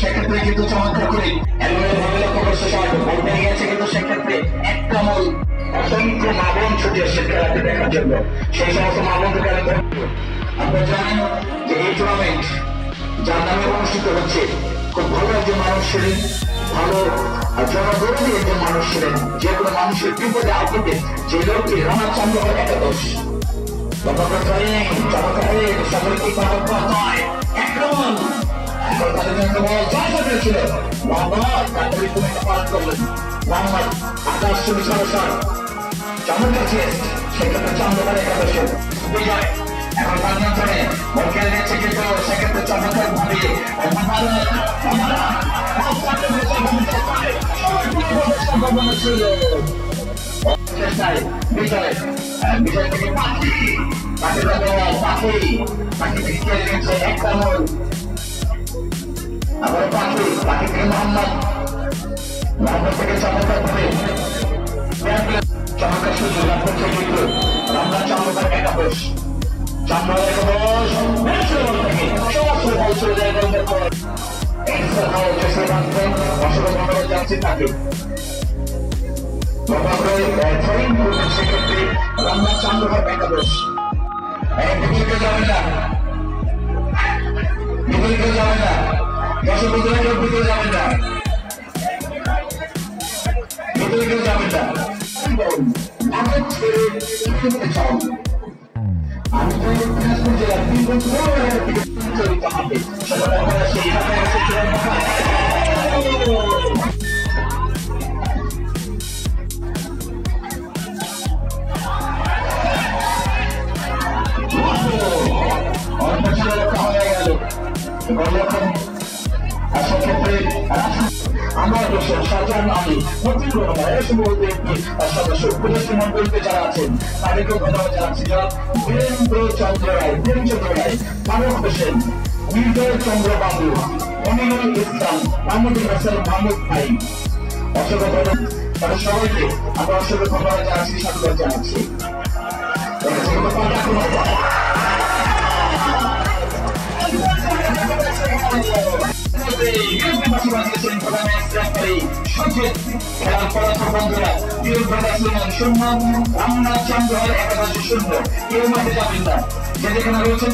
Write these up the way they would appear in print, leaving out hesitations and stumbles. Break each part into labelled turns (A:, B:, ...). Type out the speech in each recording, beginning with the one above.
A: সেক্ষেত্রে কিন্তু চমৎকার করে কিন্তু সেক্ষেত্রে একটা মূল অসংখ্য মাবন ছুটে এসে খেলাতে দেখার জন্য সেই সমস্ত মাবনকে আপনারা জানেন যে এই টুর্নামেন্ট যার নামে অনুষ্ঠিত হচ্ছে খুব ভালো একজন মানুষ ছিলেন, ভালো জনগণী একজন মানুষ ছিলেন, যে কোনো মানুষের বিপদে আপদে যে লোকটি রামাচন্দ্র একাদশ সকলকে নয় আক্রমণ ছিল মোহাম্মদ পালন করলেন মোহাম্মদ আকাশ সরসার চমৎকার সেক্ষেত্রে চন্দ্রকার একাদশের বিজয় এখন তার নিয়ন্ত্রণে বল খেলে নিচ্ছে কিন্তু সেক্ষেত্রে চমৎকার ভাবে বিজয় বিজয় থেকে পাখি থেকে খেলে নিচ্ছে একটা মূল আবার পাখি থেকে মোহাম্মদ থেকে চমৎকার ভাবে চমৎকার সুযোগ লাভ করছে কিন্তু রামনাথ চন্দ্রকার একাদশ যাচ্ছে তাকে সেক্ষেত্রে রামনাথ চন্দ্রকার একাদশ যাবে না যাবে না দর্শক ভিতরে যাবেন না ভিতরে যাবেন না ভারত ছেড়ে চাও আমি দিনাজপুর জেলার চলিত হবে সেক্ষেত্রে আমার দেশের সাধারণ আমি সদস্য পুলিশ মন্ডলীতে যারা আছেন তাদেরকেও ধন্যবাদ জানাচ্ছি। যারা বীরেন্দ্র চন্দ্র রায়, ফারুক হোসেন, নির্দয় চন্দ্র বাবু, অমিনুল ইসলাম, মাহমুদুল হাসান, মাহমুদ ভাই, অসংখ্য ধন্যবাদ তাদের সবাইকে আমরা অসংখ্য ধন্যবাদ জানাচ্ছি, সাধুবাদ জানাচ্ছি। খেলার ফলাফল বন্ধুরা রামনাথ চন্দ্র একাদশ শূন্য, কেউ মাঠে যাবেন না, যে যেখানে রয়েছেন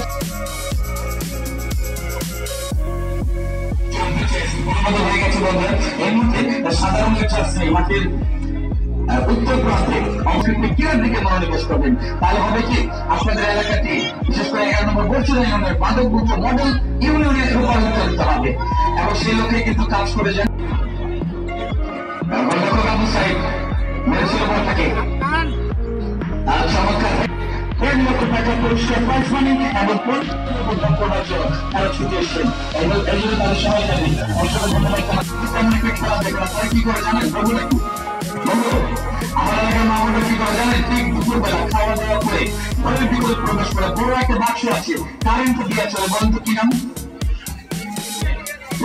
A: হয়ে গেছে বন্ধুরা। এর মধ্যে সাধারণ মাঠের উত্তর প্রান্তে অংশের দিকে মনোনিবেশ করবেন, তাহলে হবে কি আপনাদের এলাকাটি বিশেষ করে 11 নম্বর বর্ষিয়া ইউনিয়নের মাদকমুক্ত মডেল ইউনিয়নে রূপান্তরিত হবে এবং সেই লক্ষ্যে কিন্তু কাজ করে যান। চমৎকার 1 লক্ষ টাকা পুরস্কার প্রাইজ মানি এবং তারা ছুটে এসছেন, এই জন্য তাদের সবাই জানেন অসংখ্য ধন্যবাদ। খেলা দেখলাম তারা কি করে জানেন আমার এলাকার মামলা কি করে জানেন, ঠিক দুপুরবেলা খাওয়া দাওয়া করে ঘরের ভিতরে প্রবেশ করে বড় একটা বাক্স আছে কারেন্ট দিয়ে চলে, বলেন তো কি নাম?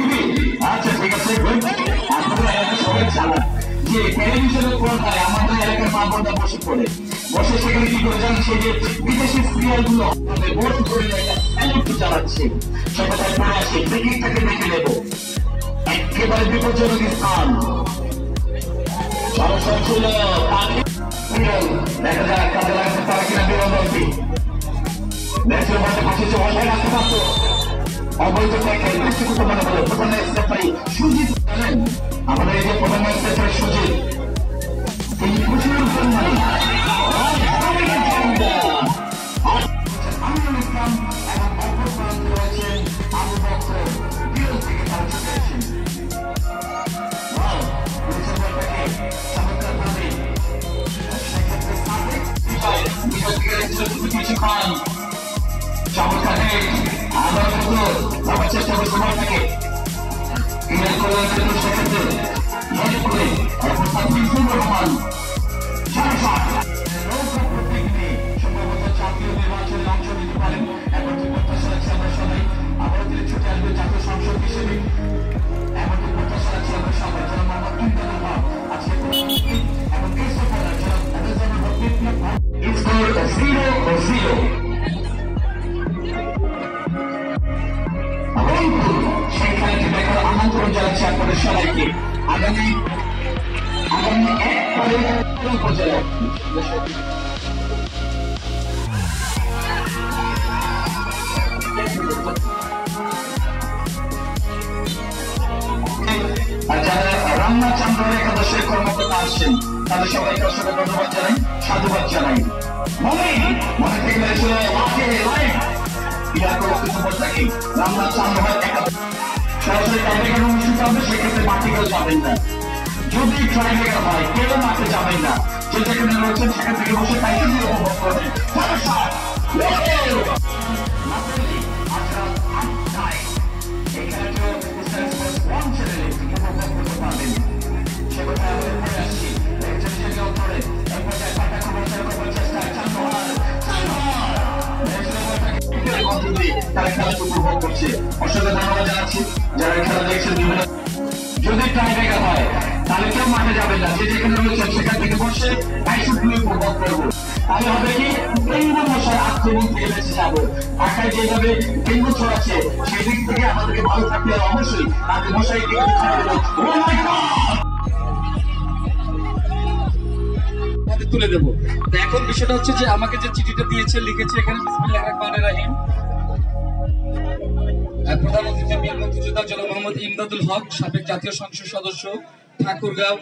A: টিভি আচ্ছা ঠিক আছে আপনাদের এলাকা সবাই চালান যে টেলিভিশনের পর্দায় আমাদের এলাকার মা বোনরা বসে পড়ে বসে সেখানে কি করে জানেন সেই যে বিদেশি সিরিয়াল গুলো বোর্ড করে একটু চালাচ্ছে সেটা তাই পড়ে আসে টিকিটটাকে দেখে নেবো একেবারে বিপজ্জনক স্থান সমস্যা ছিল দেখা যাক কাজে লাগছে তারা কিনা বিরোধী দেশের মধ্যে ফাঁসিছে বসায় রাখতে পারতো অবৈধ ট্যাক্সের দৃষ্টিগত মনে হলো প্রধান সেক্রেটারি সুজিত জানেন আমাদের এই যে প্রধান সেক্রেটারি সুজিত তিনি প্রচুর পরিমাণে আমিনুল ইসলাম এবং অপর প্রান্তে রয়েছেন আবু বকর বিরোধ থেকে তারা চলে আসেন চমৎকারভাবে সেক্ষেত্রে সাবেক বিরোধ থেকে কিছু খান চমৎকার আমার মতো আমার চেষ্টা করে সময় থাকে ইমেল করার জন্য সেক্ষেত্রে মনে করে অর্থাৎ বিপুল রহমান সম্ভবত জাতীয় নির্বাচনে অংশ নিতে পারেন এমনকি প্রত্যাশা রাখছি আমরা সবাই আবারও তিনি ছুটে আসবে জাতীয় সংসদ হিসেবে এমনকি প্রত্যাশা রাখছি আমরা সবাই যারা মোহাম্মদ ইমদাদুল হক আজকে এবং এই সফরে যারা তাদের জন্য স্কোর 0-0 সেই খেলাটি দেখার আমন্ত্রণ জানাচ্ছি আপনাদের সবাইকে আগামী একবারে উপজেলায় আর যারা রান্না চান্দ্র একাদশের কর্মকর্তা আসছেন তাদের সবাইকে আসলে ধন্যবাদ জানাই সাধুবাদ জানাই মনে থেকে রান্না চান্দ্র হয় একাদশ সরাসরি টাইব্রেকার অনুষ্ঠিত হবে সেক্ষেত্রে মাঠে কেউ যাবেন না যদি ট্রাইব্রেকার হয় কেউ মাঠে যাবেন না যে যেখানে রয়েছেন সেখান থেকে বসে তাইকে দিয়ে উপভোগ করবেন তারা খেলা উপভোগ করছে অসংখ্য ধন্যবাদ জানাচ্ছি যারা খেলা দেখছেন বিভিন্ন যদি টাইব্রেকার হয় তাহলে কেউ মাঠে যাবেন না যে যেখানে রয়েছেন সেখান থেকে বসে আইসুগুলি উপভোগ করবো তাহলে হবে কি ডেঙ্গু মশার আক্রমণ থেকে বেঁচে যাবো ঢাকায় যেভাবে ডেঙ্গু ছড়াচ্ছে সেদিক থেকে আমাদেরকে ভালো থাকতে হবে অবশ্যই তাদের মশাই
B: তুলে দেবো এখন বিষয়টা হচ্ছে যে আমাকে যে চিঠিটা দিয়েছে লিখেছে এখানে বিসমিল্লাহির রহমানির রহিম প্রধান অতিথি মুক্তিযোদ্ধা জনাব মোহাম্মদ ইমদাদুল হক সাবেক জাতীয় সংসদ সদস্য ঠাকুরগাঁও